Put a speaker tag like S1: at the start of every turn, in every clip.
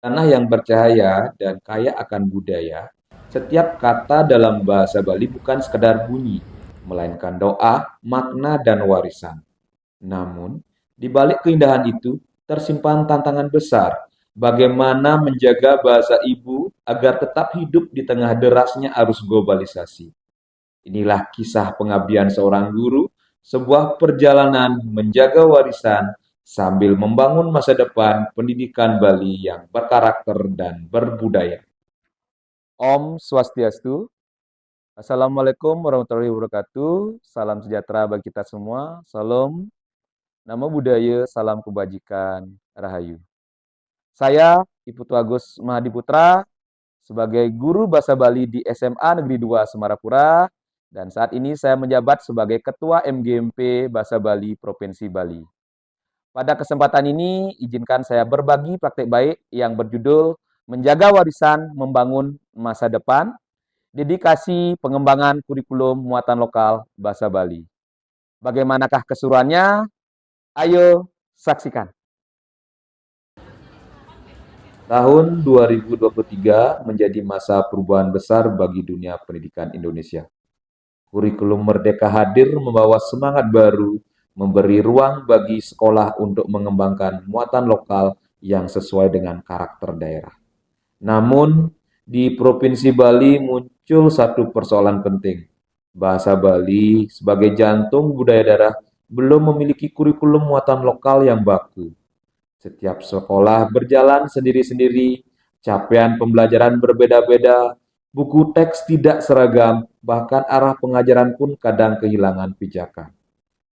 S1: Tanah yang bercahaya dan kaya akan budaya, setiap kata dalam bahasa Bali bukan sekedar bunyi, melainkan doa, makna, dan warisan. Namun, di balik keindahan itu tersimpan tantangan besar. Bagaimana menjaga bahasa ibu agar tetap hidup di tengah derasnya arus globalisasi. Inilah kisah pengabdian seorang guru, sebuah perjalanan menjaga warisan sambil membangun masa depan pendidikan Bali yang berkarakter dan berbudaya. Om Swastiastu. Assalamualaikum warahmatullahi wabarakatuh. Salam sejahtera bagi kita semua. Salam, nama budaya, salam kebajikan, rahayu. Saya, Iputu Agus Mahadiputra, sebagai guru bahasa Bali di SMA Negeri 2 Semarapura, dan saat ini saya menjabat sebagai Ketua MGMP Bahasa Bali Provinsi Bali. Pada kesempatan ini, izinkan saya berbagi praktek baik yang berjudul Menjaga Warisan Membangun Masa Depan, dedikasi pengembangan kurikulum muatan lokal Bahasa Bali. Bagaimanakah keseruannya? Ayo saksikan. Tahun 2023 menjadi masa perubahan besar bagi dunia pendidikan Indonesia. Kurikulum Merdeka hadir membawa semangat baru, memberi ruang bagi sekolah untuk mengembangkan muatan lokal yang sesuai dengan karakter daerah. Namun, di Provinsi Bali muncul satu persoalan penting. Bahasa Bali sebagai jantung budaya daerah belum memiliki kurikulum muatan lokal yang baku. Setiap sekolah berjalan sendiri-sendiri, capaian pembelajaran berbeda-beda, buku teks tidak seragam, bahkan arah pengajaran pun kadang kehilangan pijakan.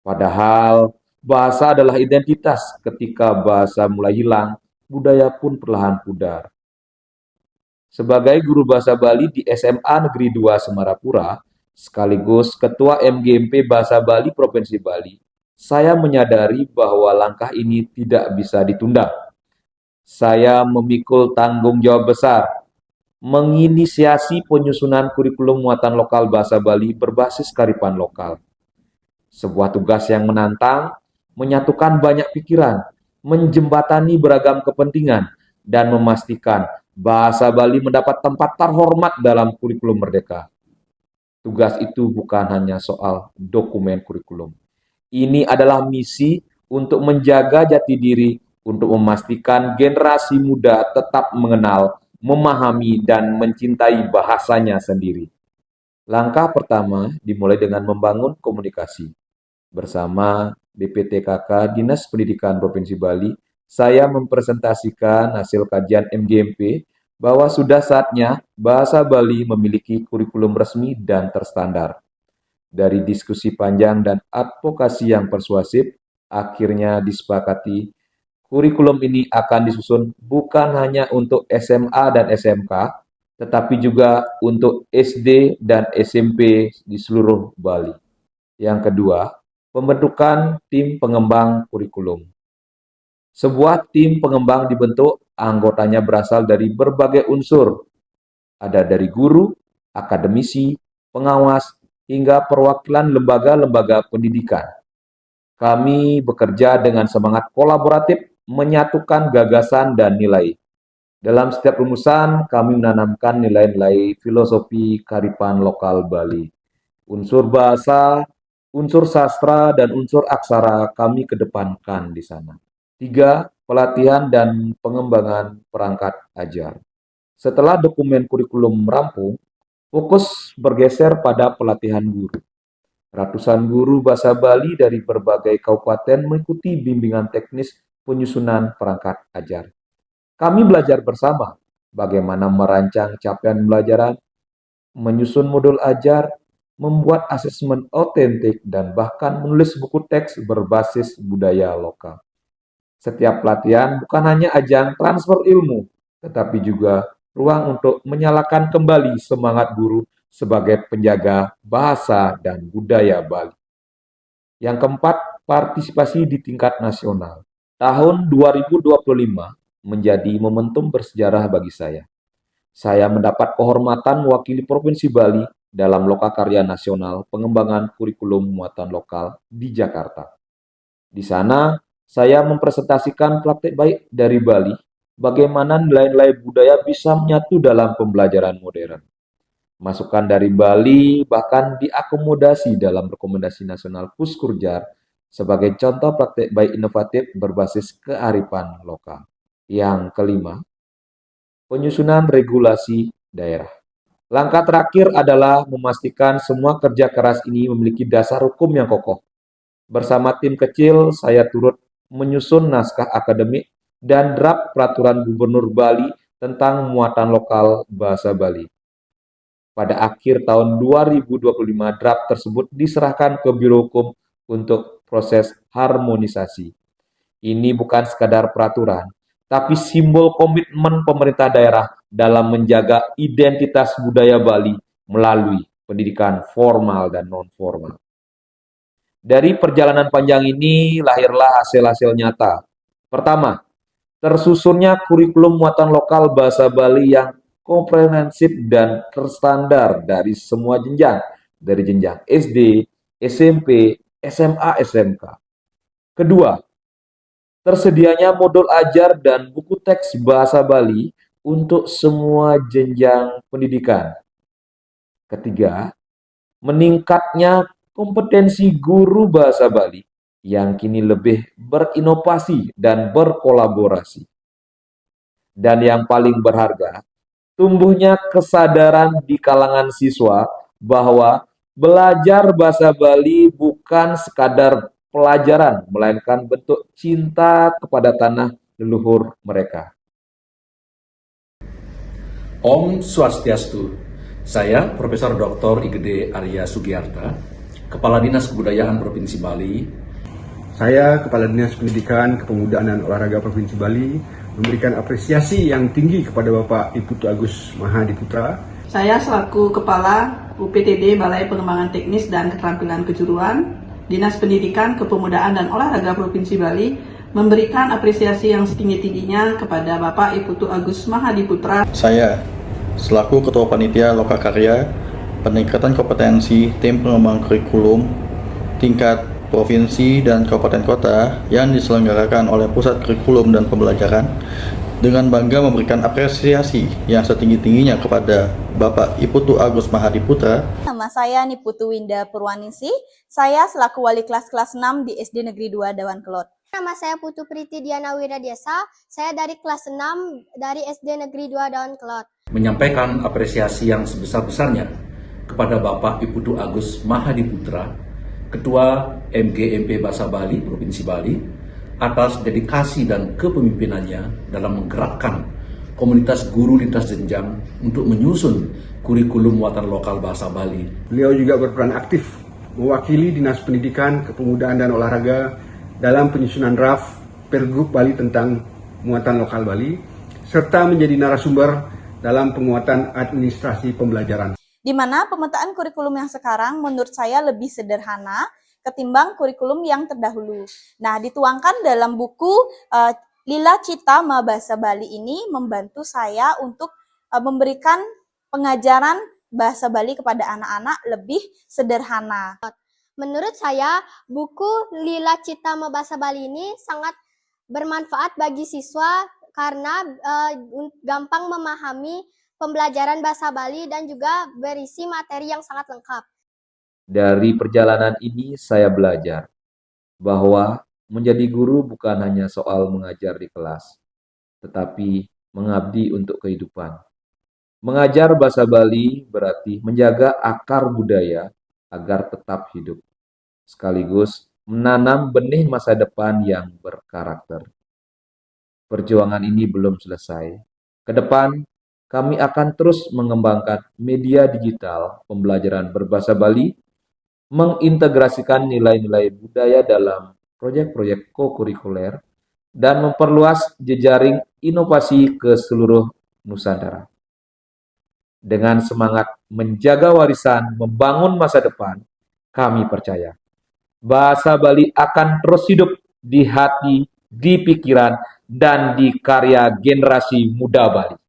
S1: Padahal bahasa adalah identitas. Ketika bahasa mulai hilang, budaya pun perlahan pudar. Sebagai guru bahasa Bali di SMA Negeri 2 Semarapura, sekaligus Ketua MGMP Bahasa Bali Provinsi Bali, saya menyadari bahwa langkah ini tidak bisa ditunda. Saya memikul tanggung jawab besar, menginisiasi penyusunan kurikulum muatan lokal bahasa Bali berbasis kearifan lokal. Sebuah tugas yang menantang, menyatukan banyak pikiran, menjembatani beragam kepentingan, dan memastikan bahasa Bali mendapat tempat terhormat dalam kurikulum Merdeka. Tugas itu bukan hanya soal dokumen kurikulum. Ini adalah misi untuk menjaga jati diri, untuk memastikan generasi muda tetap mengenal, memahami, dan mencintai bahasanya sendiri. Langkah pertama dimulai dengan membangun komunikasi. Bersama BPTKK Dinas Pendidikan Provinsi Bali, saya mempresentasikan hasil kajian MGMP bahwa sudah saatnya bahasa Bali memiliki kurikulum resmi dan terstandar. Dari diskusi panjang dan advokasi yang persuasif, akhirnya disepakati kurikulum ini akan disusun bukan hanya untuk SMA dan SMK, tetapi juga untuk SD dan SMP di seluruh Bali. Yang kedua, pembentukan tim pengembang kurikulum. Sebuah tim pengembang dibentuk, anggotanya berasal dari berbagai unsur. Ada dari guru, akademisi, pengawas, hingga perwakilan lembaga-lembaga pendidikan. Kami bekerja dengan semangat kolaboratif, menyatukan gagasan dan nilai. Dalam setiap rumusan, kami menanamkan nilai-nilai filosofi kearifan lokal Bali. Unsur bahasa, unsur sastra, dan unsur aksara kami kedepankan di sana. Tiga, pelatihan dan pengembangan perangkat ajar. Setelah dokumen kurikulum rampung, fokus bergeser pada pelatihan guru. Ratusan guru bahasa Bali dari berbagai kabupaten mengikuti bimbingan teknis penyusunan perangkat ajar. Kami belajar bersama bagaimana merancang capaian pembelajaran, menyusun modul ajar, membuat asesmen otentik, dan bahkan menulis buku teks berbasis budaya lokal. Setiap pelatihan bukan hanya ajang transfer ilmu, tetapi juga ruang untuk menyalakan kembali semangat guru sebagai penjaga bahasa dan budaya Bali. Yang keempat, partisipasi di tingkat nasional. Tahun 2025 menjadi momentum bersejarah bagi saya. Saya mendapat kehormatan mewakili Provinsi Bali dalam Lokakarya Nasional Pengembangan Kurikulum Muatan Lokal di Jakarta. Di sana, saya mempresentasikan praktek baik dari Bali, bagaimana nilai-nilai budaya bisa menyatu dalam pembelajaran modern. Masukan dari Bali bahkan diakomodasi dalam Rekomendasi Nasional Puskurjar sebagai contoh praktek baik inovatif berbasis kearifan lokal. Yang kelima, penyusunan regulasi daerah. Langkah terakhir adalah memastikan semua kerja keras ini memiliki dasar hukum yang kokoh. Bersama tim kecil, saya turut menyusun naskah akademik dan draft peraturan Gubernur Bali tentang muatan lokal bahasa Bali. Pada akhir tahun 2025, draft tersebut diserahkan ke Biro Hukum untuk proses harmonisasi. Ini bukan sekadar peraturan, tapi simbol komitmen pemerintah daerah dalam menjaga identitas budaya Bali melalui pendidikan formal dan non-formal. Dari perjalanan panjang ini lahirlah hasil-hasil nyata. Pertama, tersusunnya kurikulum muatan lokal bahasa Bali yang komprehensif dan terstandar dari semua jenjang, dari jenjang SD, SMP, SMA, SMK. Kedua, tersedianya modul ajar dan buku teks bahasa Bali untuk semua jenjang pendidikan. Ketiga, meningkatnya kompetensi guru bahasa Bali yang kini lebih berinovasi dan berkolaborasi. Dan yang paling berharga, tumbuhnya kesadaran di kalangan siswa bahwa belajar bahasa Bali bukan sekadar pelajaran, melainkan bentuk cinta kepada tanah leluhur mereka.
S2: Om Swastiastu. Saya Profesor Dr. Igede Arya Sugiarta, Kepala Dinas Kebudayaan Provinsi Bali.
S3: Saya Kepala Dinas Pendidikan, Kepemudaan dan Olahraga Provinsi Bali memberikan apresiasi yang tinggi kepada Bapak Iputu Agus Mahadiputra.
S4: Saya selaku Kepala UPTD Balai Pengembangan Teknis dan Keterampilan Kejuruan, Dinas Pendidikan, Kepemudaan dan Olahraga Provinsi Bali memberikan apresiasi yang setinggi-tingginya kepada Bapak Iputu Agus Mahadiputra.
S5: Saya selaku Ketua Panitia Lokakarya Peningkatan Kompetensi Tim Pengembangan Kurikulum tingkat provinsi dan kabupaten kota yang diselenggarakan oleh Pusat Kurikulum dan Pembelajaran dengan bangga memberikan apresiasi yang setinggi-tingginya kepada Bapak Iputu Agus Mahadiputra.
S6: Nama saya Niputu Winda Purwaningsih. Saya selaku wali kelas 6 di SD Negeri 2 Dawan Kelot.
S7: Nama saya Putu Priti Diana Wiradiasa. Saya dari kelas 6 dari SD Negeri 2 Dawan Kelot.
S2: Menyampaikan apresiasi yang sebesar-besarnya kepada Bapak Iputu Agus Mahadiputra, Ketua MGMP Bahasa Bali Provinsi Bali, atas dedikasi dan kepemimpinannya dalam menggerakkan komunitas guru lintas jenjang untuk menyusun kurikulum muatan lokal bahasa Bali.
S3: Beliau juga berperan aktif mewakili Dinas Pendidikan, Kepemudaan dan Olahraga dalam penyusunan draft Pergub Bali tentang muatan lokal Bali, serta menjadi narasumber dalam penguatan administrasi pembelajaran.
S6: Di mana pemetaan kurikulum yang sekarang menurut saya lebih sederhana ketimbang kurikulum yang terdahulu. Nah, dituangkan dalam buku Lila Cita Ma Bahasa Bali ini membantu saya untuk memberikan pengajaran bahasa Bali kepada anak-anak lebih sederhana.
S7: Menurut saya, buku Lila Cita Ma Bahasa Bali ini sangat bermanfaat bagi siswa karena gampang memahami pembelajaran bahasa Bali dan juga berisi materi yang sangat lengkap.
S1: Dari perjalanan ini saya belajar bahwa menjadi guru bukan hanya soal mengajar di kelas, tetapi mengabdi untuk kehidupan. Mengajar bahasa Bali berarti menjaga akar budaya agar tetap hidup, sekaligus menanam benih masa depan yang berkarakter. Perjuangan ini belum selesai. Ke depan, kami akan terus mengembangkan media digital pembelajaran berbahasa Bali, mengintegrasikan nilai-nilai budaya dalam proyek-proyek kokurikuler, dan memperluas jejaring inovasi ke seluruh Nusantara. Dengan semangat menjaga warisan, membangun masa depan, kami percaya bahasa Bali akan terus hidup di hati, di pikiran, dan di karya generasi muda Bali.